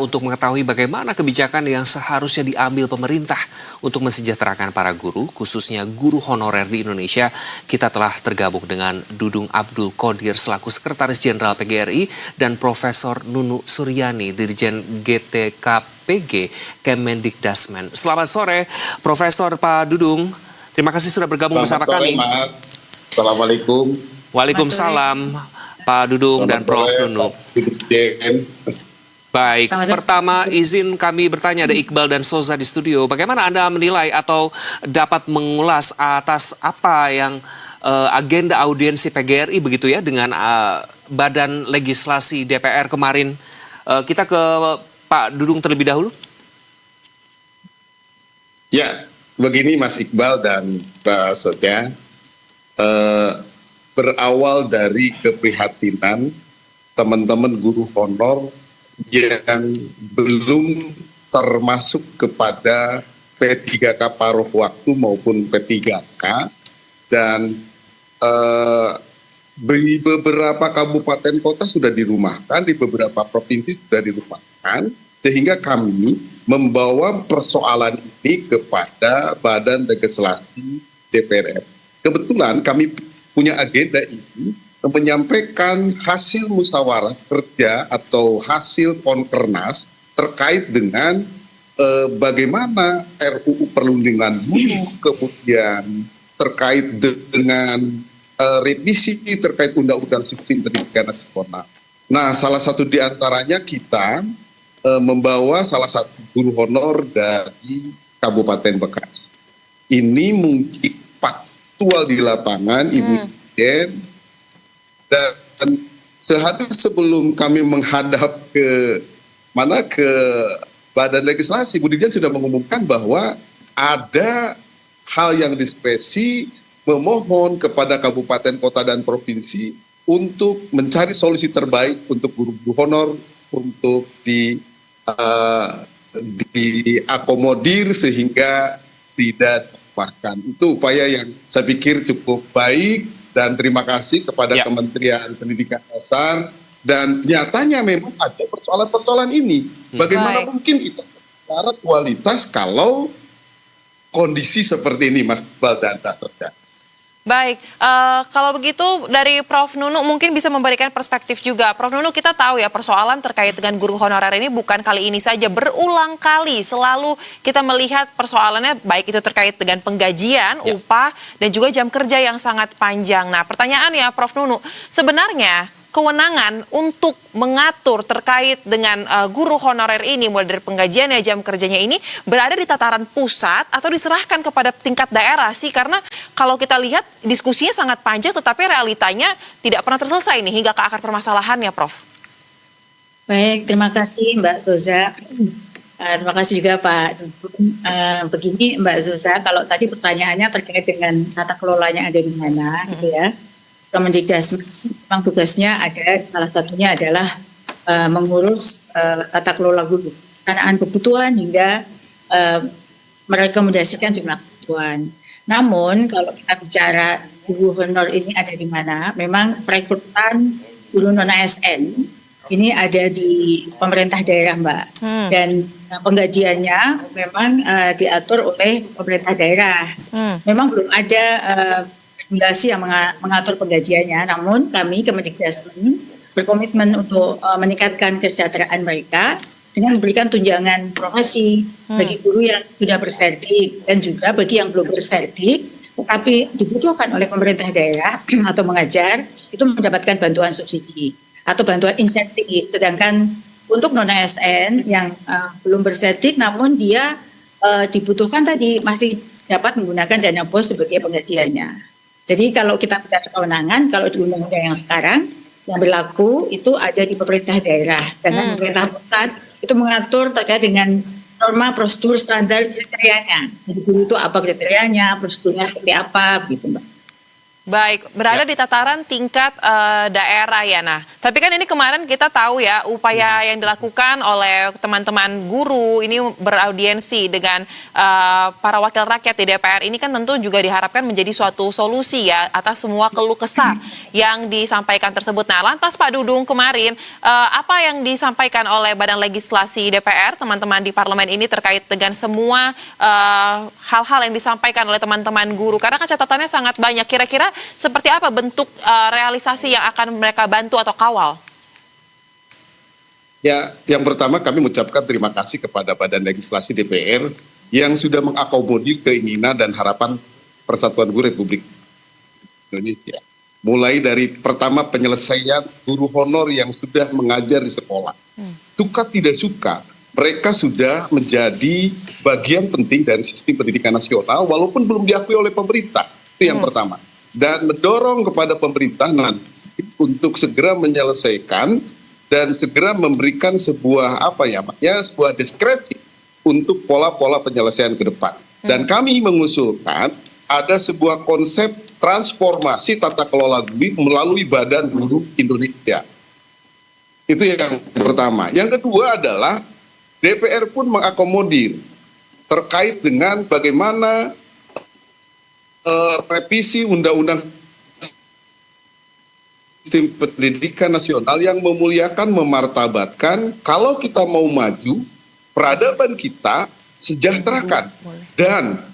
untuk mengetahui bagaimana kebijakan yang seharusnya diambil pemerintah untuk mensejahterakan para guru, khususnya guru honorer di Indonesia, kita telah tergabung dengan Dudung Abdul Qodir selaku Sekretaris Jenderal PGRI dan Profesor Nunu Suryani, Dirjen GTKPG Kemendikdasmen. Selamat sore, Profesor Pak Dudung. Terima kasih sudah bergabung bersama kami. Mas. Assalamualaikum. Waalaikumsalam, Pak Dudung dan Prof. Nunu. Baik, pertama izin kami bertanya, ada Iqbal dan Soza di studio. Bagaimana Anda menilai atau dapat mengulas atas apa yang agenda audiensi PGRI begitu ya dengan Badan Legislasi DPR kemarin? Kita ke Pak Dudung terlebih dahulu. Ya, begini Mas Iqbal dan Mbak Soja. Berawal dari keprihatinan teman-teman guru honor yang belum termasuk kepada P3K paruh waktu maupun P3K, dan di beberapa kabupaten kota sudah dirumahkan, di beberapa provinsi sudah dirumahkan, sehingga kami membawa persoalan ini kepada Badan Legislasi DPR. Kebetulan kami punya agenda ini menyampaikan hasil musyawarah kerja atau hasil konkernas terkait dengan bagaimana RUU Perlindungan Guru, kemudian terkait dengan revisi terkait Undang-Undang Sistem Pendidikan Nasional. Nah, salah satu di antaranya kita membawa salah satu guru honor dari Kabupaten Bekasi. Ini mungkin faktual di lapangan, Ibu Dirjen. Dan sehari sebelum kami menghadap ke Badan Legislasi, Bu Dirjen sudah mengumumkan bahwa ada hal yang diskresi memohon kepada kabupaten, kota, dan provinsi untuk mencari solusi terbaik untuk guru-guru honor untuk diakomodir sehingga tidak dilupakan. Itu upaya yang saya pikir cukup baik. Dan terima kasih kepada Kementerian Pendidikan Dasar. Dan nyatanya memang ada persoalan-persoalan ini. Bagaimana mungkin kita bicara kualitas kalau kondisi seperti ini, Mas Iqbal dan Tasya. Baik, kalau begitu dari Prof. Nunu mungkin bisa memberikan perspektif juga. Prof. Nunu, kita tahu ya persoalan terkait dengan guru honorer ini bukan kali ini saja, berulang kali selalu kita melihat persoalannya baik itu terkait dengan penggajian, upah, dan juga jam kerja yang sangat panjang. Nah, pertanyaannya Prof. Nunu, sebenarnya kewenangan untuk mengatur terkait dengan guru honorer ini, mulai dari penggajiannya, jam kerjanya ini, berada di tataran pusat atau diserahkan kepada tingkat daerah sih? Karena kalau kita lihat diskusinya sangat panjang, tetapi realitanya tidak pernah terselesai nih hingga ke akar permasalahannya, Prof. Baik, terima kasih Mbak Zoza. Terima kasih juga Pak. Begini Mbak Zoza, kalau tadi pertanyaannya terkait dengan tata kelolanya ada di mana, gitu ya. Kemendikdasmen memang tugasnya ada, salah satunya adalah mengurus tata kelola guru, perencanaan kebutuhan hingga merekomendasikan jumlah kebutuhan. Namun kalau kita bicara guru honor ini ada di mana, memang perekrutan guru non ASN ini ada di pemerintah daerah, Mbak. Dan penggajiannya memang diatur oleh pemerintah daerah. Memang belum ada regulasi yang mengatur penggajiannya, namun kami Kemendikdasmen berkomitmen untuk meningkatkan kesejahteraan mereka dengan memberikan tunjangan profesi bagi guru yang sudah bersertif dan juga bagi yang belum bersertif tetapi dibutuhkan oleh pemerintah daerah atau mengajar, itu mendapatkan bantuan subsidi atau bantuan insentif. Sedangkan untuk non ASN yang belum bersertif namun dia dibutuhkan tadi masih dapat menggunakan dana BOS sebagai penggantiannya. Jadi kalau kita bicara kewenangan, kalau di undang-undang yang sekarang yang berlaku itu ada di pemerintah daerah, dan pemerintah pusat itu mengatur terkait dengan norma, prosedur, standar, kriterianya. Jadi guru itu apa kriterianya, prosedurnya seperti apa, begitu Mbak. Baik, berada di tataran tingkat daerah ya. Nah, tapi kan ini kemarin kita tahu ya upaya yang dilakukan oleh teman-teman guru ini beraudiensi dengan para wakil rakyat di DPR ini kan tentu juga diharapkan menjadi suatu solusi ya atas semua keluh kesah yang disampaikan tersebut. Nah, lantas Pak Dudung kemarin apa yang disampaikan oleh Badan Legislasi DPR, teman-teman di parlemen ini terkait dengan semua hal-hal yang disampaikan oleh teman-teman guru? Karena kan catatannya sangat banyak. Kira-kira seperti apa bentuk realisasi yang akan mereka bantu atau kawal? Ya, yang pertama kami mengucapkan terima kasih kepada Badan Legislasi DPR yang sudah mengakomodir keinginan dan harapan Persatuan Guru Republik Indonesia. Mulai dari pertama penyelesaian guru honor yang sudah mengajar di sekolah. Suka tidak suka, mereka sudah menjadi bagian penting dari sistem pendidikan nasional walaupun belum diakui oleh pemerintah. Itu yang pertama. Dan mendorong kepada pemerintah nanti untuk segera menyelesaikan dan segera memberikan sebuah sebuah diskresi untuk pola-pola penyelesaian ke depan. Dan kami mengusulkan ada sebuah konsep transformasi tata kelola guru melalui Badan Guru Indonesia. Itu yang pertama. Yang kedua adalah DPR pun mengakomodir terkait dengan bagaimana revisi Undang-Undang Sistem Pendidikan Nasional yang memuliakan, memartabatkan, kalau kita mau maju, peradaban kita sejahterakan dan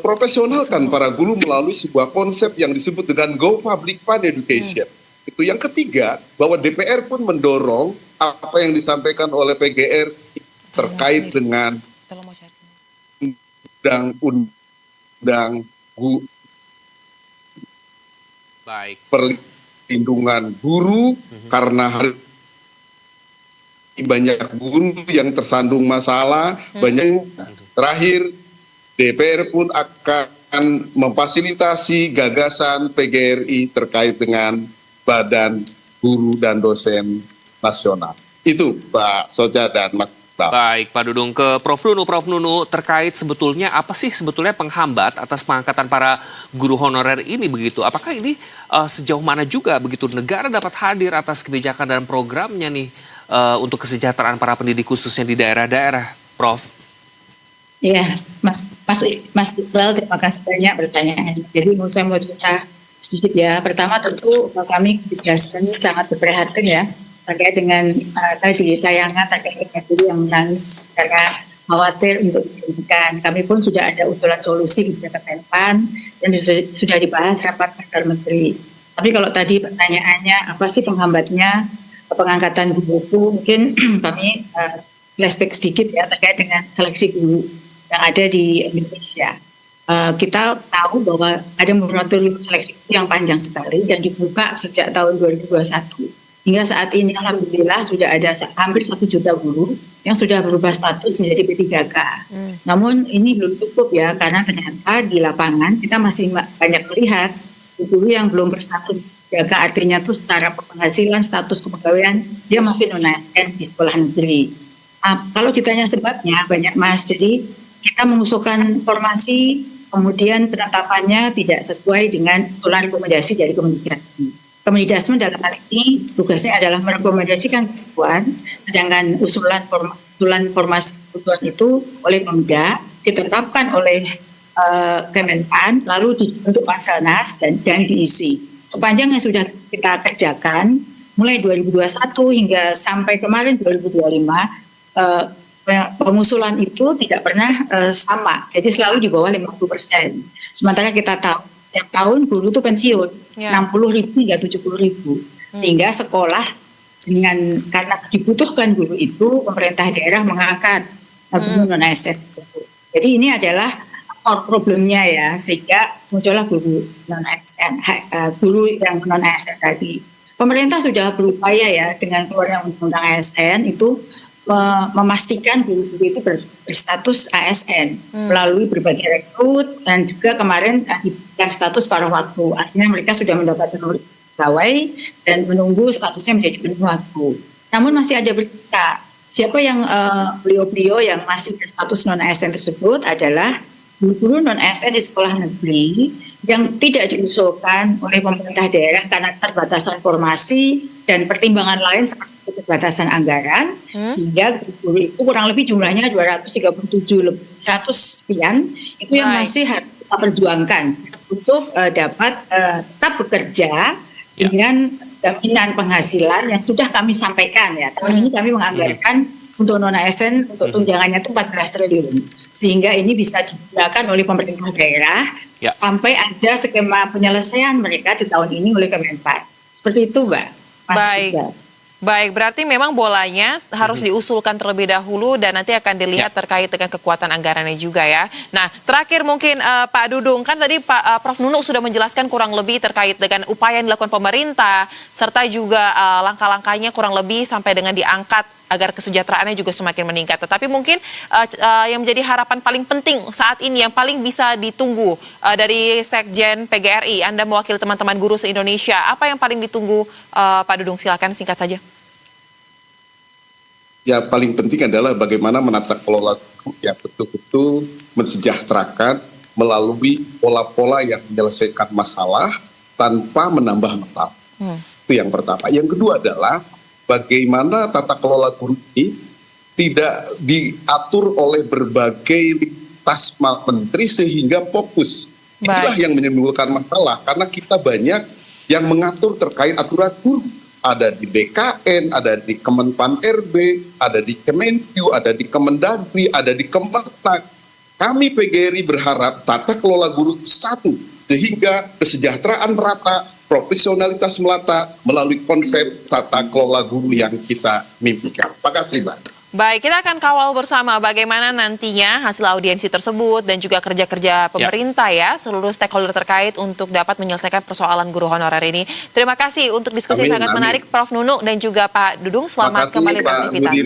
profesionalkan para guru melalui sebuah konsep yang disebut dengan Go Public Fund Education. Itu yang ketiga, bahwa DPR pun mendorong apa yang disampaikan oleh PGR terkait dengan undang-undang perlindungan guru karena banyak guru yang tersandung masalah, banyak. Terakhir, DPR pun akan memfasilitasi gagasan PGRI terkait dengan Badan Guru dan Dosen Nasional. Itu Pak Soja dan Mas Bang. Baik, Pak Dudung, ke Prof. Nunu terkait sebetulnya apa sih sebetulnya penghambat atas pengangkatan para guru honorer ini begitu? Apakah ini sejauh mana juga begitu negara dapat hadir atas kebijakan dan programnya nih untuk kesejahteraan para pendidik khususnya di daerah-daerah, Prof? Iya, Mas Iqbal, terima kasih banyak pertanyaan. Jadi saya mau cerita sedikit ya. Pertama tentu kami kebijakan sangat berperhatian ya terkait dengan tadi tayangan terkait dengan guru yang menangis karena khawatir untuk pendidikan. Kami pun sudah ada usulan solusi kebijakan Menpan dan sudah dibahas rapat antar menteri. Tapi kalau tadi pertanyaannya apa sih penghambatnya pengangkatan guru itu, mungkin kami flashback sedikit ya terkait dengan seleksi guru yang ada di Indonesia. Kita tahu bahwa ada moratorium seleksi yang panjang sekali dan dibuka sejak tahun 2021. Hingga saat ini alhamdulillah sudah ada hampir 1 juta guru yang sudah berubah status menjadi P3K. Namun ini belum cukup ya, karena ternyata di lapangan kita masih banyak melihat guru yang belum berstatus P3K, artinya itu secara penghasilan, status kepegawaian dia masih non-ASN di sekolah negeri. Kalau ditanya sebabnya banyak Mas, jadi kita mengusulkan formasi, kemudian penetapannya tidak sesuai dengan usulan rekomendasi dari Kemendikbud. Kemendikbud dalam hal ini tugasnya adalah merekomendasikan kebutuhan, sedangkan usulan formasi kebutuhan itu oleh Pemda ditetapkan oleh Kemenpan, lalu dibentuk Panselnas dan diisi. Sepanjang yang sudah kita kerjakan mulai 2021 hingga sampai kemarin 2025, pengusulan itu tidak pernah sama, jadi selalu di bawah 50%. Sementara kita tahu setiap tahun guru itu pensiun 60.000 hingga 70.000, sehingga sekolah karena dibutuhkan guru itu pemerintah daerah mengangkat guru non ASN. Jadi ini adalah problemnya ya, sehingga muncullah guru non ASN, guru yang non ASN tadi. Pemerintah sudah berupaya ya dengan keluarnya undang-undang ASN itu memastikan guru-guru itu berstatus ASN melalui berbagai rekrut dan juga kemarin diberikan status paruh waktu. Artinya mereka sudah mendapatkan pegawai dan menunggu statusnya menjadi penuh waktu. Namun masih ada berita. Siapa yang beliau-beliau yang masih berstatus non ASN tersebut adalah guru non ASN di sekolah negeri yang tidak diusulkan oleh pemerintah daerah karena keterbatasan formasi dan pertimbangan lain seperti keterbatasan anggaran, sehingga guru itu kurang lebih jumlahnya 237 lebih 100 sekian, itu yang Baik. masih harus kita perjuangkan untuk dapat tetap bekerja dengan jaminan penghasilan yang sudah kami sampaikan ya. Tahun ini kami menganggarkan untuk non ASN untuk tunjangannya itu 14 triliun. Sehingga ini bisa digunakan oleh pemerintah daerah sampai ada skema penyelesaian mereka di tahun ini oleh Kemenpan. Seperti itu, Mbak. Mas Baik. Iqbal. Baik, berarti memang bolanya harus diusulkan terlebih dahulu dan nanti akan dilihat terkait dengan kekuatan anggarannya juga ya. Nah, terakhir mungkin Pak Dudung, kan tadi Prof. Nunuk sudah menjelaskan kurang lebih terkait dengan upaya yang dilakukan pemerintah, serta juga langkah-langkahnya kurang lebih sampai dengan diangkat agar kesejahteraannya juga semakin meningkat. Tetapi mungkin yang menjadi harapan paling penting saat ini, yang paling bisa ditunggu dari Sekjen PGRI, Anda mewakili teman-teman guru se-Indonesia, apa yang paling ditunggu Pak Dudung? Silakan singkat saja. Ya, paling penting adalah bagaimana menata kelola guru yang betul-betul mensejahterakan melalui pola-pola yang menyelesaikan masalah tanpa menambah masalah. Itu yang pertama. Yang kedua adalah bagaimana tata kelola guru ini tidak diatur oleh berbagai lintas menteri sehingga fokus. Itulah yang menimbulkan masalah karena kita banyak yang mengatur terkait aturan guru. Ada di BKN, ada di Kemenpan RB, ada di Kemenkyu, ada di Kemendagri, ada di Kemenag. Kami PGRI berharap tata kelola guru satu, sehingga kesejahteraan merata, profesionalitas melata melalui konsep tata kelola guru yang kita mimpikan. Terima kasih, Mbak. Baik, kita akan kawal bersama bagaimana nantinya hasil audiensi tersebut dan juga kerja-kerja pemerintah ya, seluruh stakeholder terkait untuk dapat menyelesaikan persoalan guru honorer ini. Terima kasih untuk diskusi sangat menarik Prof. Nunuk dan juga Pak Dudung. Selamat kembali beraktivitas.